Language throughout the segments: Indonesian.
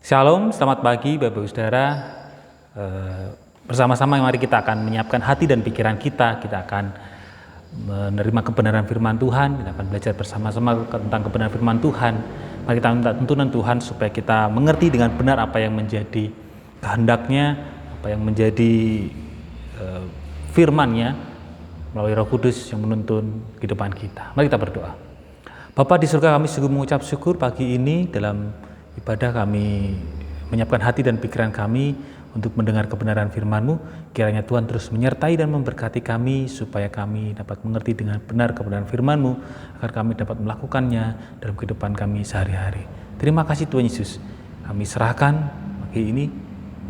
Shalom, selamat pagi Bapak Ibu Saudara. Bersama-sama mari kita akan menyiapkan hati dan pikiran kita. Kita akan menerima kebenaran firman Tuhan. Kita akan belajar bersama-sama tentang kebenaran firman Tuhan. Mari kita minta tuntunan Tuhan supaya kita mengerti dengan benar apa yang menjadi kehendaknya, apa yang menjadi firman-Nya melalui Roh Kudus yang menuntun kehidupan kita. Mari kita berdoa. Bapa di surga, kami sungguh mengucap syukur pagi ini dalam ibadah kami menyiapkan hati dan pikiran kami untuk mendengar kebenaran firman-Mu. Kiranya Tuhan terus menyertai dan memberkati kami supaya kami dapat mengerti dengan benar kebenaran firman-Mu, agar kami dapat melakukannya dalam kehidupan kami sehari-hari. Terima kasih Tuhan Yesus. Kami serahkan pagi ini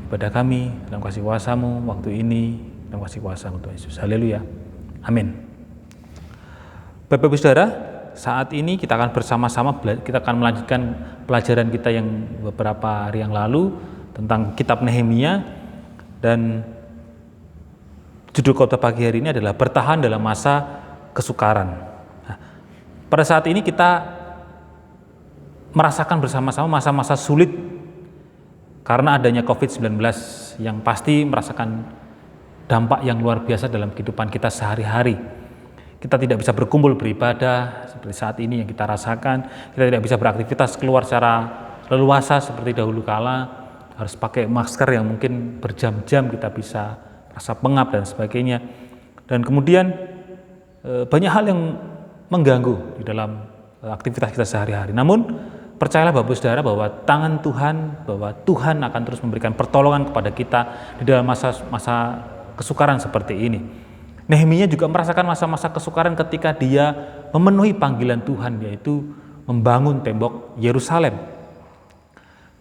ibadah kami dalam kasih kuasa-Mu, waktu ini dalam kasih kuasa-Mu Tuhan Yesus. Haleluya. Amin. Bapak Ibu Saudara, saat ini kita akan bersama-sama melanjutkan pelajaran kita yang beberapa hari yang lalu tentang kitab Nehemia, dan judul khotbah pagi hari ini adalah bertahan dalam masa kesukaran. Nah, pada saat ini kita merasakan bersama-sama masa-masa sulit karena adanya COVID-19 yang pasti merasakan dampak yang luar biasa dalam kehidupan kita sehari-hari. Kita tidak bisa berkumpul beribadah seperti saat ini yang kita rasakan. Kita tidak bisa beraktivitas keluar secara leluasa seperti dahulu kala. Harus pakai masker yang mungkin berjam-jam kita bisa rasa pengap dan sebagainya. Dan kemudian banyak hal yang mengganggu di dalam aktivitas kita sehari-hari. Namun percayalah Bapak Saudara bahwa tangan Tuhan, bahwa Tuhan akan terus memberikan pertolongan kepada kita di dalam masa kesukaran seperti ini. Nehemia juga merasakan masa-masa kesukaran ketika dia memenuhi panggilan Tuhan, yaitu membangun tembok Yerusalem.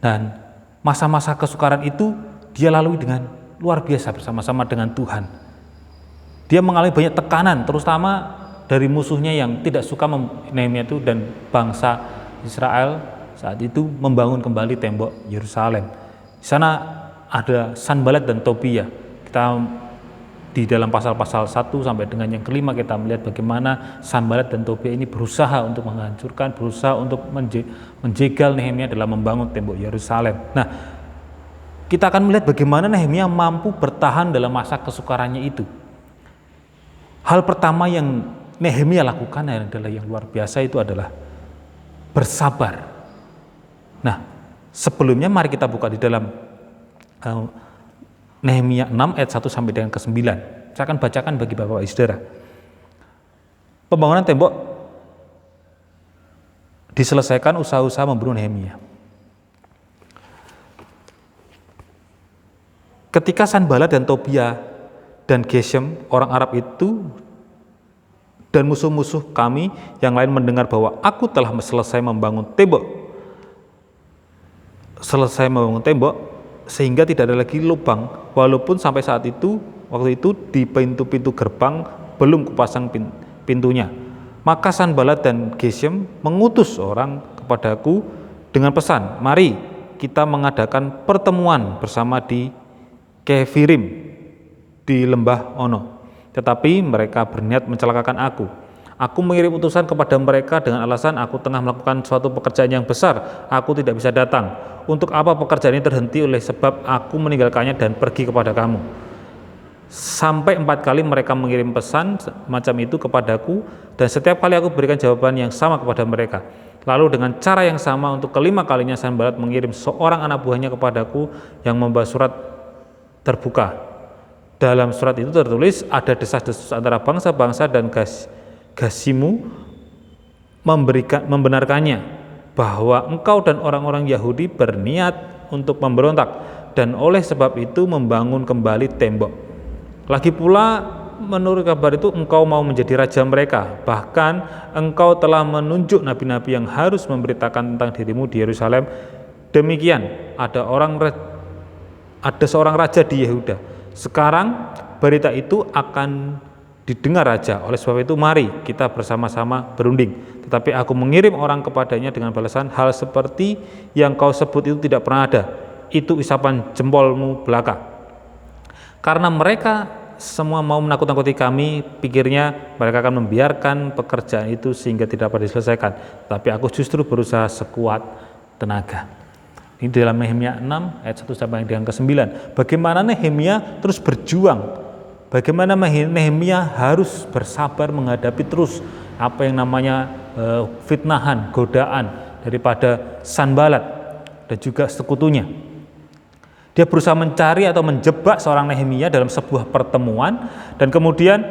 Dan masa-masa kesukaran itu dia lalui dengan luar biasa bersama-sama dengan Tuhan. Dia mengalami banyak tekanan, terutama dari musuhnya yang tidak suka Nehemia itu dan bangsa Israel saat itu membangun kembali tembok Yerusalem. Di sana ada Sanbalat dan Tobia. Kita di dalam pasal-pasal 1 sampai dengan yang kelima kita melihat bagaimana Sanbalat dan Tobia ini berusaha untuk menghancurkan, berusaha untuk menjegal Nehemia dalam membangun tembok Yerusalem. Nah, kita akan melihat bagaimana Nehemia mampu bertahan dalam masa kesukarannya itu. Hal pertama yang Nehemia lakukan adalah yang luar biasa, itu adalah bersabar. Nah, sebelumnya mari kita buka di dalam Nehemia 6 ayat 1 sampai dengan ke-9. Saya akan bacakan bagi Bapak Ibu Saudara. Pembangunan tembok diselesaikan usaha-usaha membunuh Nehemia. Ketika Sanbalat dan Tobia dan Geshem orang Arab itu dan musuh-musuh kami yang lain mendengar bahwa aku telah selesai membangun tembok, sehingga tidak ada lagi lubang, walaupun sampai waktu itu di pintu-pintu gerbang belum kupasang pintunya. Maka Sanbalat dan Geshem mengutus orang kepadaku dengan pesan, mari kita mengadakan pertemuan bersama di Kefirim di lembah Ono. Tetapi mereka berniat mencelakakan aku. Aku mengirim utusan kepada mereka dengan alasan aku tengah melakukan suatu pekerjaan yang besar, aku tidak bisa datang. Untuk apa pekerjaan ini terhenti oleh sebab aku meninggalkannya dan pergi kepada kamu. Sampai 4 kali mereka mengirim pesan macam itu kepadaku, dan setiap kali aku berikan jawaban yang sama kepada mereka. Lalu dengan cara yang sama untuk kelima kalinya Sanbalat mengirim seorang anak buahnya kepadaku yang membawa surat terbuka. Dalam surat itu tertulis ada desas-desus antara bangsa-bangsa, dan Gasimu membenarkannya bahwa engkau dan orang-orang Yahudi berniat untuk memberontak dan oleh sebab itu membangun kembali tembok. Lagi pula menurut kabar itu engkau mau menjadi raja mereka, bahkan engkau telah menunjuk nabi-nabi yang harus memberitakan tentang dirimu di Yerusalem. Demikian ada seorang raja di Yehuda. Sekarang berita itu akan didengar raja, oleh sebab itu mari kita bersama-sama berunding. Tetapi aku mengirim orang kepadanya dengan balasan, hal seperti yang kau sebut itu tidak pernah ada, itu isapan jempolmu belaka. Karena mereka semua mau menakut-nakuti kami, pikirnya mereka akan membiarkan pekerjaan itu sehingga tidak dapat diselesaikan. Tapi aku justru berusaha sekuat tenaga. Ini dalam Nehemia 6 ayat 1 sampai dengan ke-9. Bagaimana Nehemia terus berjuang. Bagaimana Nehemia harus bersabar menghadapi terus apa yang namanya fitnahan, godaan daripada Sanbalat dan juga sekutunya. Dia berusaha mencari atau menjebak seorang Nehemia dalam sebuah pertemuan, dan kemudian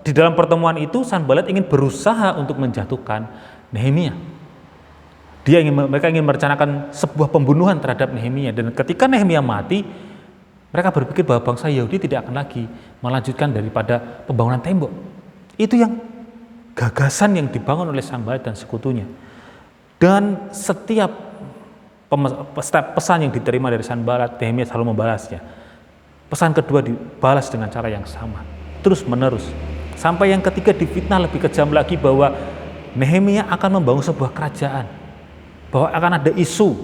di dalam pertemuan itu Sanbalat ingin berusaha untuk menjatuhkan Nehemia. Mereka ingin merencanakan sebuah pembunuhan terhadap Nehemia, dan ketika Nehemia mati, mereka berpikir bahwa bangsa Yahudi tidak akan lagi melanjutkan daripada pembangunan tembok. Itu yang gagasan yang dibangun oleh Sanbalat dan sekutunya. Dan setiap pesan yang diterima dari Sanbalat, Nehemia selalu membalasnya. Pesan kedua dibalas dengan cara yang sama, terus menerus. Sampai yang ketiga difitnah lebih kejam lagi bahwa Nehemia akan membangun sebuah kerajaan, bahwa akan ada isu.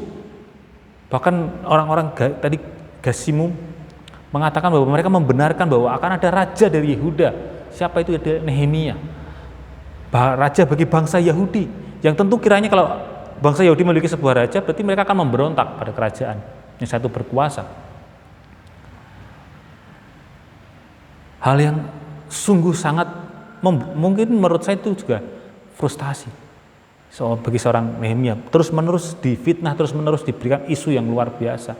Bahkan orang-orang tadi Gasimu mengatakan bahwa mereka membenarkan bahwa akan ada raja dari Yehuda. Siapa itu? Nehemia, raja bagi bangsa Yahudi, yang tentu kiranya kalau bangsa Yahudi memiliki sebuah raja, berarti mereka akan memberontak pada kerajaan yang satu berkuasa. Hal yang sungguh sangat mungkin menurut saya itu juga frustasi bagi seorang Nehemia, terus menerus difitnah, terus menerus diberikan isu yang luar biasa.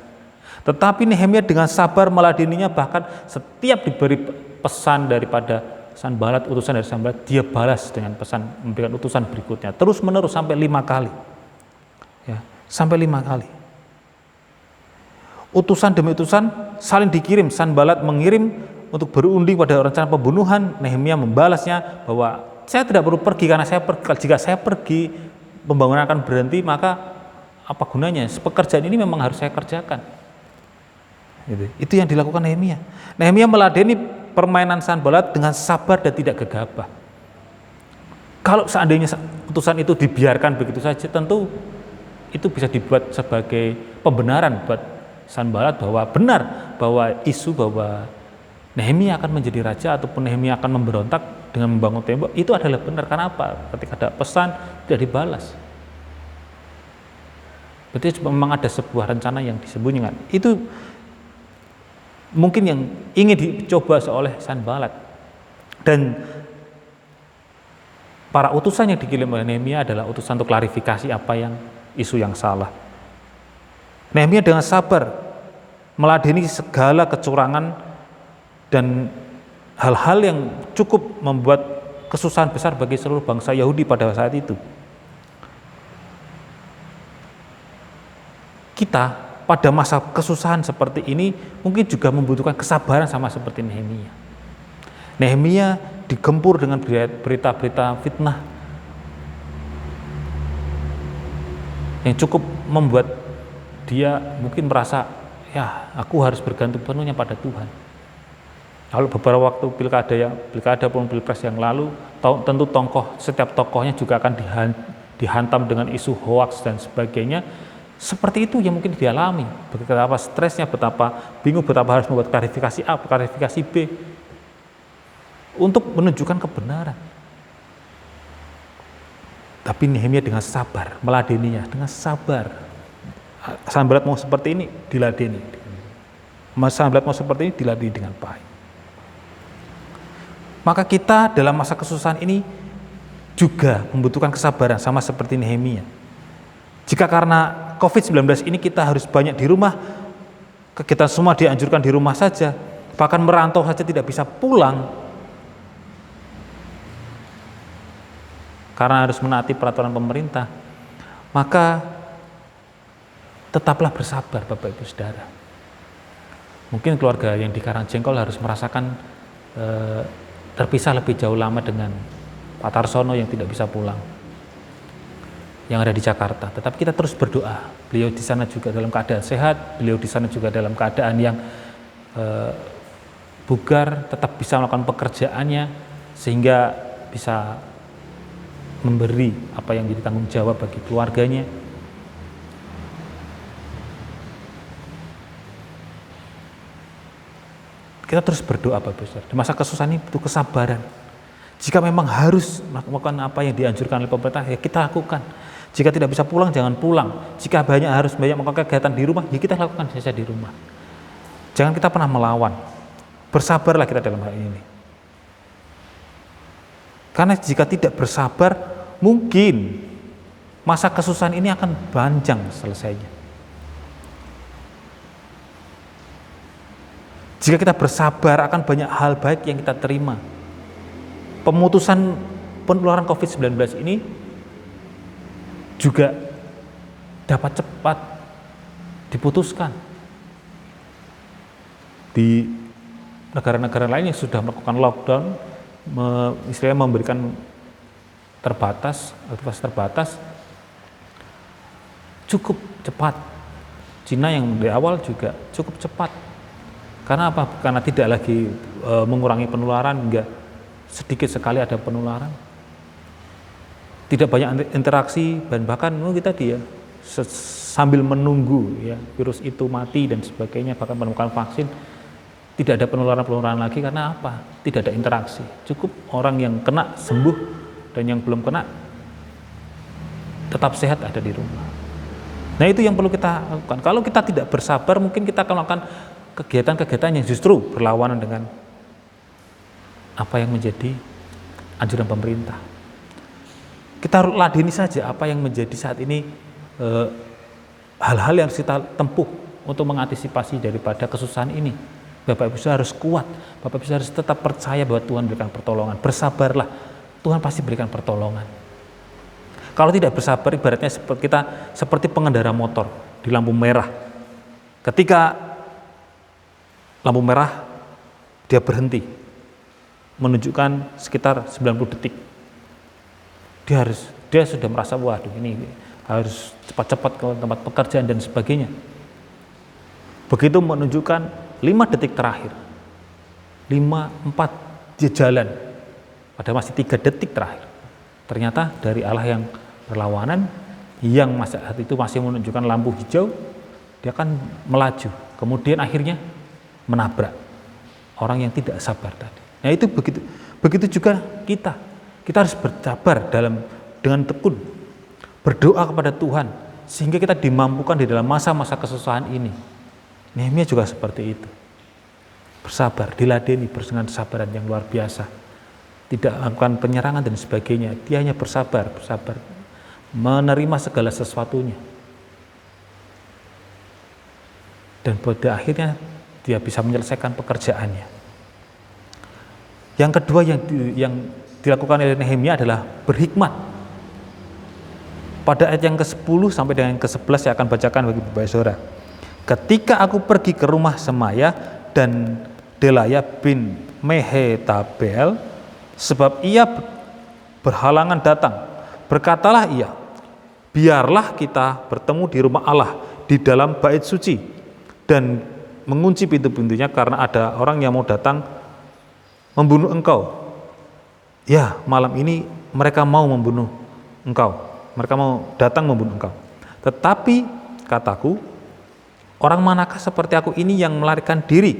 Tetapi Nehemia dengan sabar meladeninya, bahkan setiap diberi pesan daripada Sanbalat, utusan dari Sanbalat, dia balas dengan pesan, memberikan utusan berikutnya, terus menerus sampai 5 kali. Ya, sampai 5 kali. Utusan demi utusan saling dikirim. Sanbalat mengirim untuk berundi pada rencana pembunuhan. Nehemia membalasnya bahwa saya tidak perlu pergi, karena jika saya pergi pembangunan akan berhenti, maka apa gunanya? Pekerjaan ini memang harus saya kerjakan. Itu yang dilakukan Nehemia. Nehemia meladeni permainan Sanbalat dengan sabar dan tidak gegabah. Kalau seandainya utusan itu dibiarkan begitu saja, tentu itu bisa dibuat sebagai pembenaran buat Sanbalat bahwa benar bahwa isu bahwa Nehemia akan menjadi raja ataupun Nehemia akan memberontak dengan membangun tembok itu adalah benar. Karena apa? Ketika ada pesan tidak dibalas, berarti memang ada sebuah rencana yang disembunyikan. Itu mungkin yang ingin dicoba oleh Sanbalat, dan para utusan yang dikirim oleh Nehemia adalah utusan untuk klarifikasi apa yang isu yang salah. Nehemia dengan sabar meladeni segala kecurangan dan hal-hal yang cukup membuat kesusahan besar bagi seluruh bangsa Yahudi pada saat itu. Kita pada masa kesusahan seperti ini mungkin juga membutuhkan kesabaran sama seperti Nehemia. Nehemia digempur dengan berita-berita fitnah yang cukup membuat dia mungkin merasa, ya aku harus bergantung penuhnya pada Tuhan. Kalau beberapa waktu pilkada pun pilpres yang lalu, tentu setiap tokohnya juga akan dihantam dengan isu hoaks dan sebagainya. Seperti itu yang mungkin dialami. Betapa stresnya, betapa bingung, betapa harus membuat klarifikasi A, klarifikasi B untuk menunjukkan kebenaran. Tapi Nehemia dengan sabar meladeninya, dengan sabar. Sanbalat mau seperti ini, diladeni. Sanbalat mau seperti ini, diladeni dengan baik. Maka kita dalam masa kesusahan ini juga membutuhkan kesabaran sama seperti Nehemia. Jika karena COVID-19 ini kita harus banyak di rumah, kita semua dianjurkan di rumah saja, bahkan merantau saja tidak bisa pulang karena harus menaati peraturan pemerintah, maka tetaplah bersabar Bapak Ibu Saudara. Mungkin keluarga yang di Karangjengkol harus merasakan terpisah lebih jauh lama dengan Pak Tarsono yang tidak bisa pulang, yang ada di Jakarta. Tetapi kita terus berdoa. Beliau di sana juga dalam keadaan sehat, beliau di sana juga dalam keadaan yang bugar, tetap bisa melakukan pekerjaannya sehingga bisa memberi apa yang jadi tanggung jawab bagi keluarganya. Kita terus berdoa Bapak Ibu. Di masa kesusahan ini butuh kesabaran. Jika memang harus melakukan apa yang dianjurkan oleh pemerintah, ya kita lakukan. Jika tidak bisa pulang, jangan pulang. Jika harus banyak melakukan kegiatan di rumah, ya kita lakukan saja di rumah. Jangan kita pernah melawan. Bersabarlah kita dalam hal ini. Karena jika tidak bersabar, mungkin masa kesusahan ini akan panjang selesainya. Jika kita bersabar, akan banyak hal baik yang kita terima. Pemutusan penularan COVID-19 ini juga dapat cepat diputuskan. Di negara-negara lain yang sudah melakukan lockdown, istilahnya memberikan aktivitas terbatas, cukup cepat. Cina yang di awal juga cukup cepat. Karena apa? Karena tidak lagi mengurangi penularan, enggak sedikit sekali ada penularan, tidak banyak interaksi, dan bahkan kita sambil menunggu ya virus itu mati dan sebagainya, bahkan menemukan vaksin, tidak ada penularan lagi. Karena apa? Tidak ada interaksi. Cukup orang yang kena sembuh dan yang belum kena tetap sehat ada di rumah. Nah, itu yang perlu kita lakukan. Kalau kita tidak bersabar, mungkin kita akan melakukan kegiatan-kegiatan yang justru berlawanan dengan apa yang menjadi anjuran pemerintah. Kita harus ladeni saja apa yang menjadi saat ini hal-hal yang harus kita tempuh untuk mengantisipasi daripada kesusahan ini. Bapak Ibu harus kuat, Bapak Ibu harus tetap percaya bahwa Tuhan berikan pertolongan. Bersabarlah, Tuhan pasti berikan pertolongan. Kalau tidak bersabar, ibaratnya seperti pengendara motor di lampu merah. Ketika lampu merah, dia berhenti menunjukkan sekitar 90 detik. Dia sudah merasa, waduh ini harus cepat-cepat ke tempat pekerjaan dan sebagainya. Begitu menunjukkan 5 detik terakhir, 4 dia jalan, padahal masih 3 detik terakhir. Ternyata dari Allah yang berlawanan, yang saat itu masih menunjukkan lampu hijau, dia akan melaju, kemudian akhirnya menabrak orang yang tidak sabar tadi. Nah, itu begitu juga kita harus bersabar dengan tekun, berdoa kepada Tuhan sehingga kita dimampukan di dalam masa-masa kesusahan ini. Nehemia juga seperti itu, bersabar, diladeni dengan kesabaran yang luar biasa, tidak melakukan penyerangan dan sebagainya. Dia hanya bersabar, menerima segala sesuatunya, dan pada akhirnya dia bisa menyelesaikan pekerjaannya. Yang kedua yang dilakukan oleh Nehemia adalah berhikmat. Pada ayat yang ke-10 sampai dengan ke-11 saya akan bacakan bagi Bapak Saudara. Ketika aku pergi ke rumah Semaya dan Delaya bin Mehetabel, sebab ia berhalangan datang, berkatalah ia, biarlah kita bertemu di rumah Allah di dalam bait suci dan mengunci pintu-pintunya karena ada orang yang mau datang membunuh engkau. Ya, malam ini mereka mau membunuh engkau. Mereka mau datang membunuh engkau. Tetapi kataku, orang manakah seperti aku ini yang melarikan diri?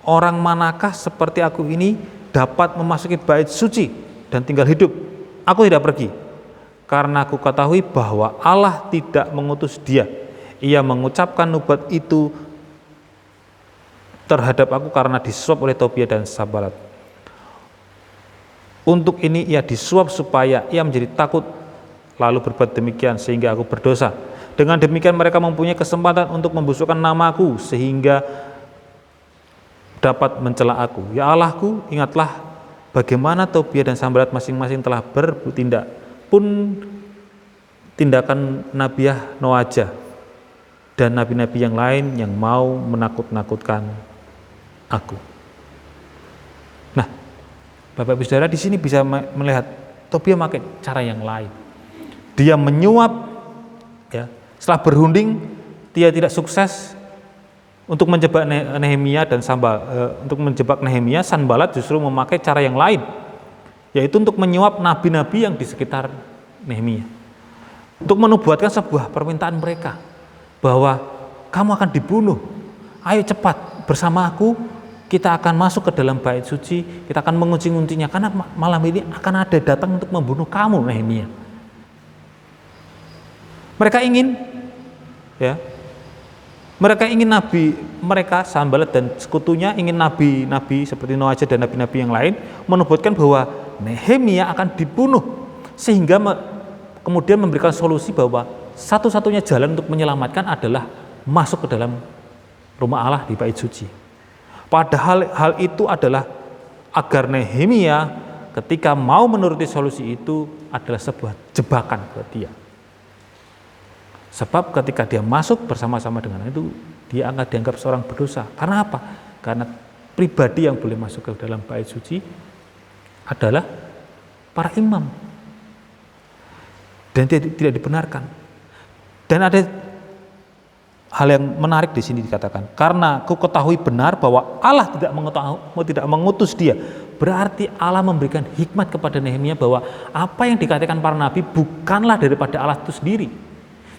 Orang manakah seperti aku ini dapat memasuki bait suci dan tinggal hidup? Aku tidak pergi, karena aku ketahui bahwa Allah tidak mengutus dia. Ia mengucapkan nubuat itu terhadap aku karena disuap oleh Tobia dan Sanbalat. Untuk ini ia disuap supaya ia menjadi takut lalu berbuat demikian sehingga aku berdosa. Dengan demikian mereka mempunyai kesempatan untuk membusukkan namaku sehingga dapat mencela aku. Ya Allahku, ingatlah bagaimana Tobia dan Sanbalat masing-masing telah bertindak pun tindakan Nabiah Noaja dan nabi-nabi yang lain yang mau menakut-nakutkan aku. Nah, Bapak Ibu Saudara di sini bisa melihat Tobia pakai cara yang lain. Dia menyuap, ya. Setelah berunding, dia tidak sukses untuk menjebak Nehemia dan untuk menjebak Nehemia, Sanbalat justru memakai cara yang lain, yaitu untuk menyuap nabi-nabi yang di sekitar Nehemia, untuk menubuatkan sebuah permintaan mereka bahwa kamu akan dibunuh. Ayo cepat bersama aku kita akan masuk ke dalam bait suci, kita akan mengunci-uncinya karena malam ini akan ada datang untuk membunuh kamu, Nehemia. Mereka ingin, ya, mereka ingin nabi mereka, Sanballat dan sekutunya ingin nabi-nabi seperti Noaja dan nabi-nabi yang lain menubuatkan bahwa Nehemia akan dibunuh, sehingga kemudian memberikan solusi bahwa satu-satunya jalan untuk menyelamatkan adalah masuk ke dalam rumah Allah di bait suci. Padahal hal itu adalah agar Nehemia ketika mau menuruti solusi itu adalah sebuah jebakan buat dia. Sebab ketika dia masuk bersama-sama dengan itu, dia akan dianggap seorang berdosa. Karena apa? Karena pribadi yang boleh masuk ke dalam bait suci adalah para imam. Dan tidak dibenarkan. Dan ada hal yang menarik di sini dikatakan, karena ku ketahui benar bahwa Allah tidak mengutus dia. Berarti Allah memberikan hikmat kepada Nehemia bahwa apa yang dikatakan para nabi bukanlah daripada Allah itu sendiri.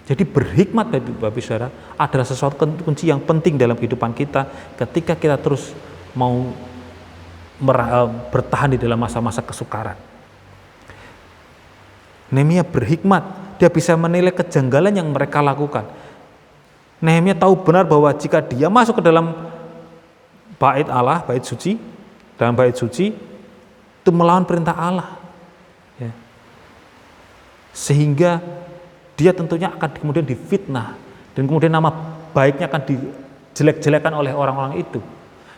Jadi berhikmat Bapak Saudara adalah sesuatu kunci yang penting dalam kehidupan kita ketika kita terus mau bertahan di dalam masa-masa kesukaran. Nehemia berhikmat, dia bisa menilai kejanggalan yang mereka lakukan. Nehemia tahu benar bahwa jika dia masuk ke dalam bait Allah, bait suci, dalam bait suci itu melawan perintah Allah, ya. Sehingga dia tentunya akan kemudian difitnah dan kemudian nama baiknya akan dijelek-jelekan oleh orang-orang itu.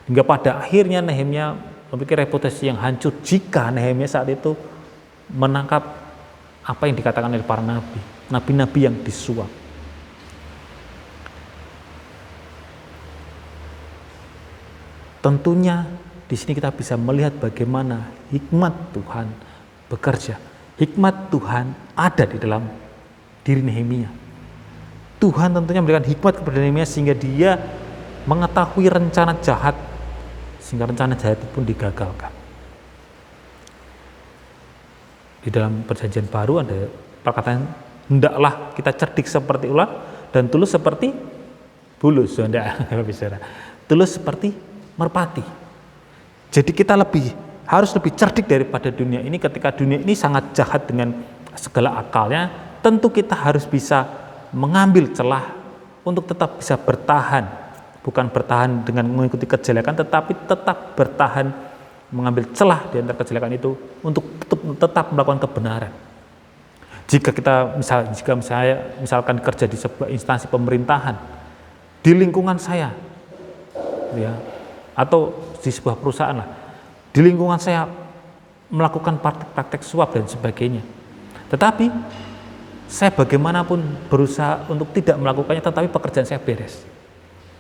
Hingga pada akhirnya Nehemia memiliki reputasi yang hancur jika Nehemia saat itu menangkap apa yang dikatakan oleh para nabi, nabi-nabi yang disuap. Tentunya di sini kita bisa melihat bagaimana hikmat Tuhan bekerja. Hikmat Tuhan ada di dalam diri Nehemia. Tuhan tentunya memberikan hikmat kepada Nehemia sehingga dia mengetahui rencana jahat, sehingga rencana jahat itu pun digagalkan. Di dalam perjanjian baru ada perkataan, hendaklah kita cerdik seperti ular dan tulus seperti bulus. Tulus seperti merpati. Jadi kita harus lebih cerdik daripada dunia ini. Ketika dunia ini sangat jahat dengan segala akalnya, tentu kita harus bisa mengambil celah untuk tetap bisa bertahan. Bukan bertahan dengan mengikuti kejelekan, tetapi tetap bertahan mengambil celah di antara kejelekan itu untuk tetap melakukan kebenaran. Jika misalkan kerja di sebuah instansi pemerintahan, di lingkungan saya, ya, atau di sebuah perusahaan lah, di lingkungan saya melakukan praktek suap dan sebagainya, tetapi saya bagaimanapun berusaha untuk tidak melakukannya, tetapi pekerjaan saya beres.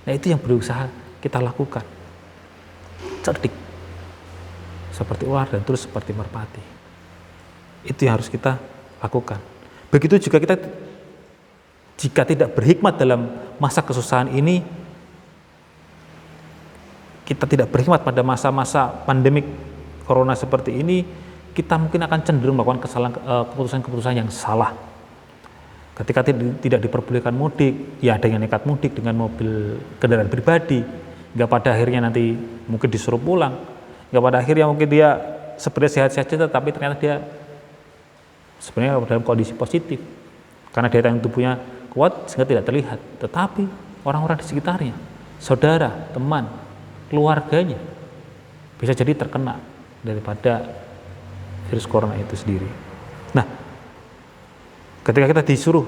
Nah, itu yang berusaha kita lakukan. Cerdik seperti ular dan terus seperti merpati. Itu yang harus kita lakukan. Begitu juga kita jika tidak berhikmat dalam masa kesusahan ini, kita tidak berhikmat pada masa-masa pandemik corona seperti ini, kita mungkin akan cenderung melakukan keputusan-keputusan yang salah. Ketika tidak diperbolehkan mudik, ya ada yang nekat mudik dengan mobil kendaraan pribadi, hingga pada akhirnya nanti mungkin disuruh pulang, hingga pada akhirnya mungkin dia sebenarnya sehat-sehat saja, tapi ternyata dia sebenarnya dalam kondisi positif, karena daya tahan tubuhnya kuat sehingga tidak terlihat, tetapi orang-orang di sekitarnya, saudara, teman, keluarganya bisa jadi terkena daripada virus corona itu sendiri. Nah, ketika kita disuruh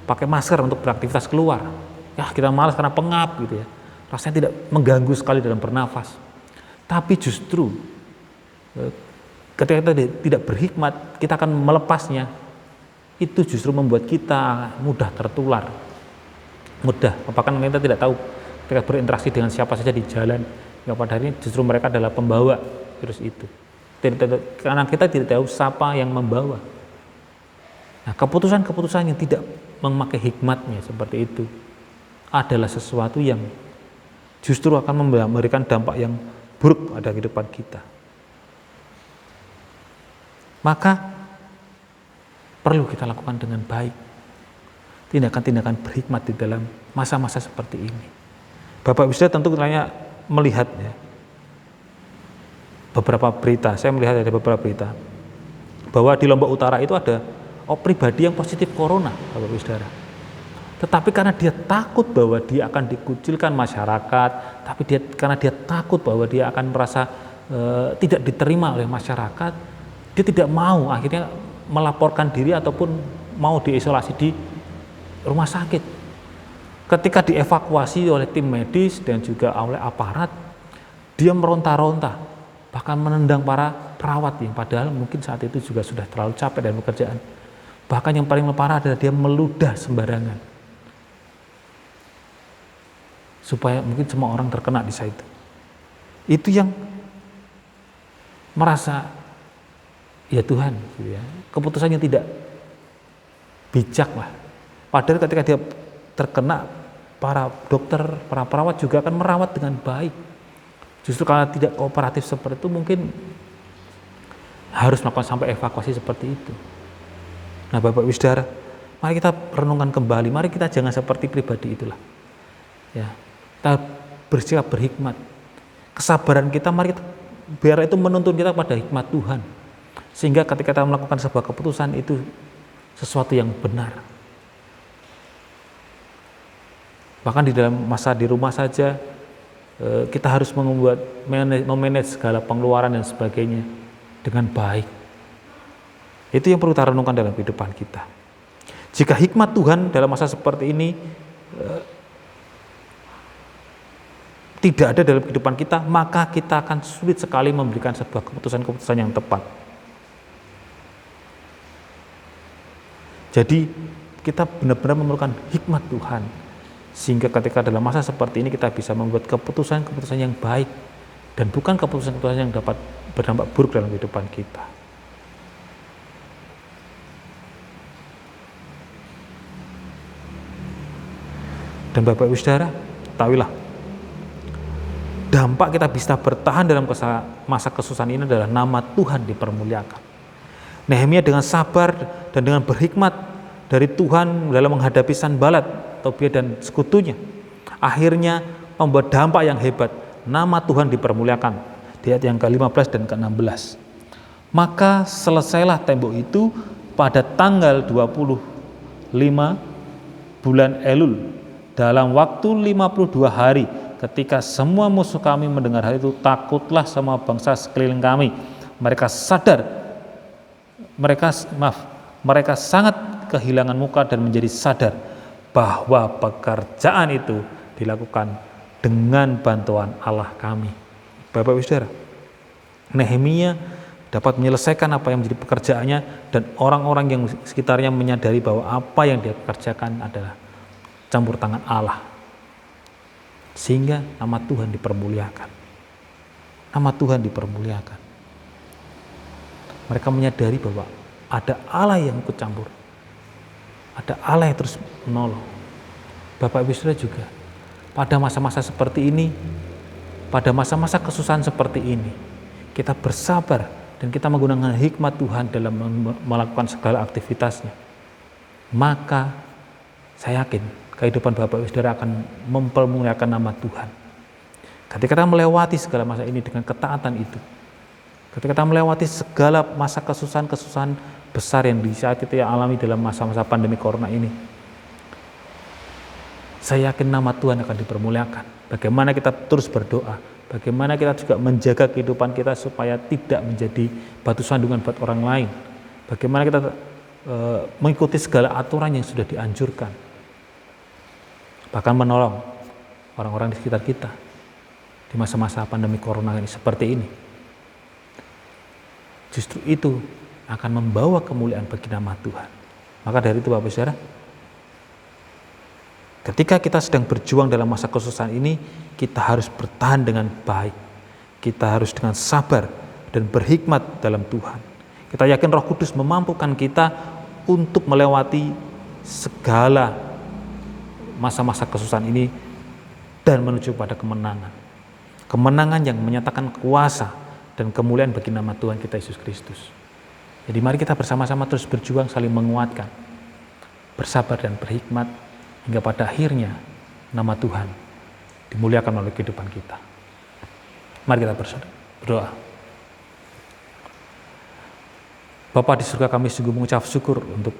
pakai masker untuk beraktivitas keluar, ya kita malas karena pengap gitu ya, rasanya tidak mengganggu sekali dalam bernafas. Tapi justru ketika kita tidak berhikmat, kita akan melepasnya. Itu justru membuat kita mudah tertular, mudah. Bahkan kita tidak tahu ketika berinteraksi dengan siapa saja di jalan, yang pada akhirnya justru mereka adalah pembawa virus itu. Karena kita tidak tahu siapa yang membawa. Nah, keputusan-keputusan yang tidak memakai hikmatnya seperti itu adalah sesuatu yang justru akan memberikan dampak yang buruk pada kehidupan kita. Maka perlu kita lakukan dengan baik tindakan-tindakan berhikmat di dalam masa-masa seperti ini. Bapak bisa tentu melihat ya, beberapa berita, saya melihat ada beberapa berita bahwa di Lombok Utara itu ada pribadi yang positif corona, Bapak Ibu Saudara. Tetapi karena dia takut bahwa dia akan dikucilkan masyarakat, karena dia takut bahwa dia akan merasa tidak diterima oleh masyarakat, dia tidak mau akhirnya melaporkan diri ataupun mau diisolasi di rumah sakit. Ketika dievakuasi oleh tim medis dan juga oleh aparat, dia meronta-ronta, bahkan menendang para perawat yang padahal mungkin saat itu juga sudah terlalu capek dari pekerjaan. Bahkan yang paling parah adalah dia meludah sembarangan, supaya mungkin semua orang terkena di saat itu. Itu yang merasa, ya Tuhan, gitu ya, keputusannya tidak bijak lah. Padahal ketika dia terkena, para dokter, para perawat juga akan merawat dengan baik. Justru karena tidak kooperatif seperti itu, mungkin harus melakukan sampai evakuasi seperti itu. Nah, Bapak Ibu Saudara, mari kita renungkan kembali, mari kita jangan seperti pribadi itulah. Ya, kita bersikap berhikmat. Kesabaran kita, mari kita, biar itu menuntun kita pada hikmat Tuhan. Sehingga ketika kita melakukan sebuah keputusan itu sesuatu yang benar. Bahkan di dalam masa di rumah saja, kita harus memanage segala pengeluaran dan sebagainya dengan baik. Itu yang perlu kita renungkan dalam kehidupan kita. Jika hikmat Tuhan dalam masa seperti ini tidak ada dalam kehidupan kita, maka kita akan sulit sekali memberikan sebuah keputusan-keputusan yang tepat. Jadi kita benar-benar memerlukan hikmat Tuhan, sehingga ketika dalam masa seperti ini kita bisa membuat keputusan-keputusan yang baik, dan bukan keputusan-keputusan yang dapat berdampak buruk dalam kehidupan kita. Dan Bapak Ibu Saudara, ketahuilah, dampak kita bisa bertahan dalam masa kesusahan ini adalah nama Tuhan dipermuliakan. Nehemia dengan sabar dan dengan berhikmat dari Tuhan dalam menghadapi Sanbalat, Tobia dan sekutunya, akhirnya membuat dampak yang hebat. Nama Tuhan dipermuliakan di ayat yang ke-15 dan ke-16. Maka selesailah tembok itu pada tanggal 25 bulan Elul, dalam waktu 52 hari. Ketika semua musuh kami mendengar hal itu, takutlah semua bangsa sekeliling kami. Mereka sangat kehilangan muka dan menjadi sadar bahwa pekerjaan itu dilakukan dengan bantuan Allah kami. Bapak Ibu Saudara, Nehemia dapat menyelesaikan apa yang menjadi pekerjaannya, dan orang-orang yang sekitarnya menyadari bahwa apa yang dia kerjakan adalah campur tangan Allah. Sehingga nama Tuhan dipermuliakan. Nama Tuhan dipermuliakan. Mereka menyadari bahwa ada Allah yang ikut campur. Ada Allah yang terus menolong. Bapak Ibu Saudara juga, pada masa-masa seperti ini, pada masa-masa kesusahan seperti ini, kita bersabar dan kita menggunakan hikmat Tuhan dalam melakukan segala aktivitasnya. Maka saya yakin kehidupan Bapak Ibu Saudara akan mempermuliakan nama Tuhan. Ketika kita melewati segala masa ini dengan ketaatan itu, ketika kita melewati segala masa kesusahan-kesusahan besar yang bisa kita alami dalam masa-masa pandemi corona ini, saya yakin nama Tuhan akan dipermuliakan. Bagaimana kita terus berdoa, bagaimana kita juga menjaga kehidupan kita supaya tidak menjadi batu sandungan buat orang lain, bagaimana kita mengikuti segala aturan yang sudah dianjurkan, bahkan menolong orang-orang di sekitar kita di masa-masa pandemi corona ini seperti ini. Justru itu akan membawa kemuliaan bagi nama Tuhan. Maka dari itu Bapak Saudara, ketika kita sedang berjuang dalam masa kesusahan ini, kita harus bertahan dengan baik. Kita harus dengan sabar dan berhikmat dalam Tuhan. Kita yakin Roh Kudus memampukan kita untuk melewati segala masa-masa kesusahan ini dan menuju pada kemenangan. Kemenangan yang menyatakan kuasa dan kemuliaan bagi nama Tuhan kita Yesus Kristus. Jadi mari kita bersama-sama terus berjuang, saling menguatkan, bersabar dan berhikmat, hingga pada akhirnya nama Tuhan dimuliakan oleh kehidupan kita. Mari kita berdoa. Bapa di surga, kami sungguh mengucap syukur untuk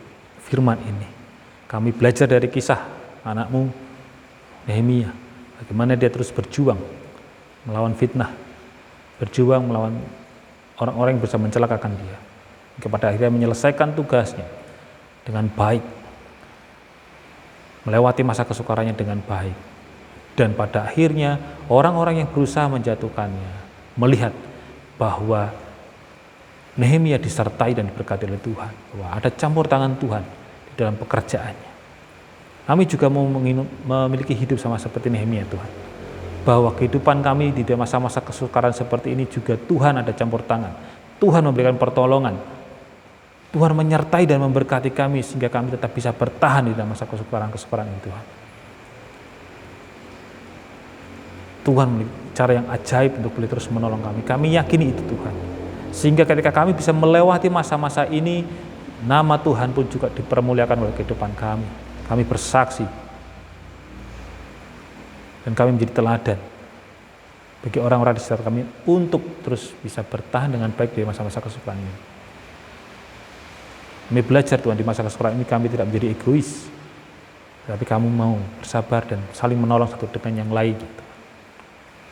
firman ini. Kami belajar dari kisah anakmu Nehemia, bagaimana dia terus berjuang melawan fitnah, berjuang melawan orang-orang yang berusaha mencelakakan dia, kepada akhirnya menyelesaikan tugasnya dengan baik, melewati masa kesukarannya dengan baik, dan pada akhirnya orang-orang yang berusaha menjatuhkannya melihat bahwa Nehemia disertai dan diberkati oleh Tuhan, bahwa ada campur tangan Tuhan di dalam pekerjaannya. Kami juga mau memiliki hidup sama seperti Nehemia, Tuhan, bahwa kehidupan kami di masa-masa kesukaran seperti ini juga Tuhan ada campur tangan, Tuhan memberikan pertolongan, Tuhan menyertai dan memberkati kami sehingga kami tetap bisa bertahan di dalam masa kesukaran ini, Tuhan. Tuhan memiliki cara yang ajaib untuk boleh terus menolong kami. Kami yakini itu, Tuhan. Sehingga ketika kami bisa melewati masa-masa ini, nama Tuhan pun juga dipermuliakan oleh kehidupan kami. Kami bersaksi dan kami menjadi teladan bagi orang-orang di sekitar kami untuk terus bisa bertahan dengan baik di masa-masa kesukaran ini. Kami belajar, Tuhan, di masa kesukaran ini kami tidak menjadi egois, tapi kami mau bersabar dan saling menolong satu dengan yang lain.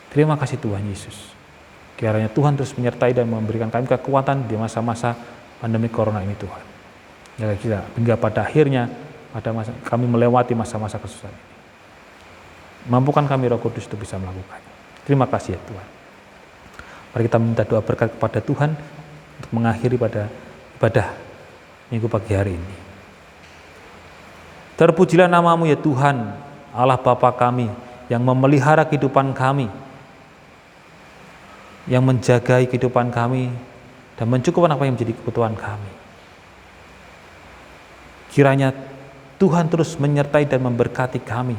Terima kasih Tuhan Yesus. Kiranya Tuhan terus menyertai dan memberikan kami kekuatan di masa-masa pandemi corona ini, Tuhan. Hingga pada akhirnya kami melewati masa-masa kesusahan ini. Mampukan kami Roh Kudus untuk bisa melakukannya. Terima kasih ya Tuhan. Mari kita minta doa berkat kepada Tuhan untuk mengakhiri pada ibadah minggu pagi hari ini. Terpujilah nama-Mu ya Tuhan, Allah Bapa kami, yang memelihara kehidupan kami, yang menjaga kehidupan kami, dan mencukupkan apa yang menjadi kebutuhan kami. Kiranya Tuhan terus menyertai dan memberkati kami,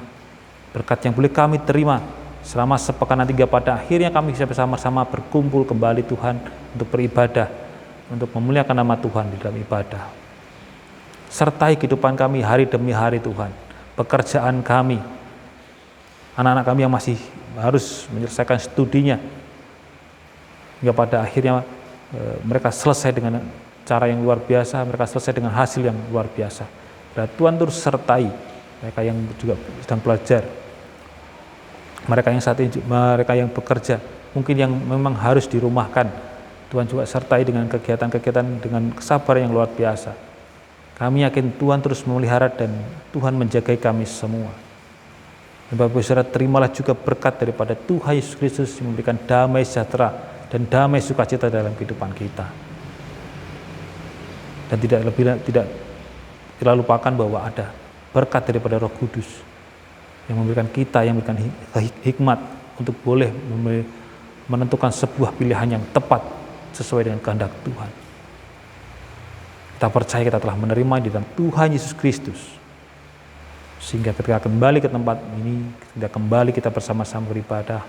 berkat yang boleh kami terima selama sepekan nanti, pada akhirnya kami bisa bersama-sama berkumpul kembali Tuhan untuk beribadah, untuk memuliakan nama Tuhan di dalam ibadah. Sertai kehidupan kami hari demi hari Tuhan, pekerjaan kami, anak-anak kami yang masih harus menyelesaikan studinya, hingga pada akhirnya mereka selesai dengan cara yang luar biasa, mereka selesai dengan hasil yang luar biasa. Dan Tuhan terus sertai mereka yang juga sedang belajar, mereka yang saat ini, mereka yang bekerja, mungkin yang memang harus dirumahkan. Tuhan juga sertai dengan kegiatan-kegiatan dengan kesabaran yang luar biasa. Kami yakin Tuhan terus memelihara dan Tuhan menjagai kami semua. Dan Bapak Ibu Saudara, terimalah juga berkat daripada Tuhan Yesus Kristus yang memberikan damai sejahtera dan damai sukacita dalam kehidupan kita. Dan tidak kita lupakan bahwa ada berkat daripada Roh Kudus yang memberikan kita, yang memberikan hikmat untuk boleh menentukan sebuah pilihan yang tepat sesuai dengan kehendak Tuhan. Kita percaya kita telah menerima di dalam Tuhan Yesus Kristus, sehingga ketika kembali ke tempat ini, ketika kembali kita bersama-sama beribadah,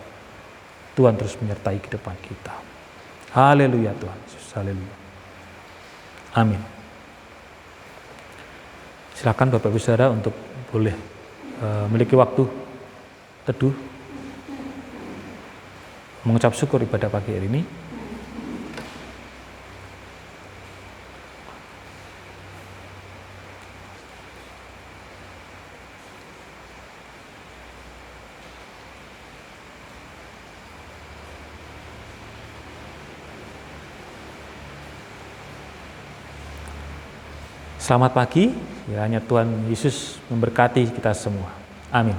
Tuhan terus menyertai kehidupan kita. Haleluya Tuhan Yesus, haleluya. Amin. Silakan Bapak Ibu Saudara untuk boleh memiliki waktu teduh, mengucap syukur ibadah pagi hari ini. Selamat pagi, kiranya Tuhan Yesus memberkati kita semua. Amin.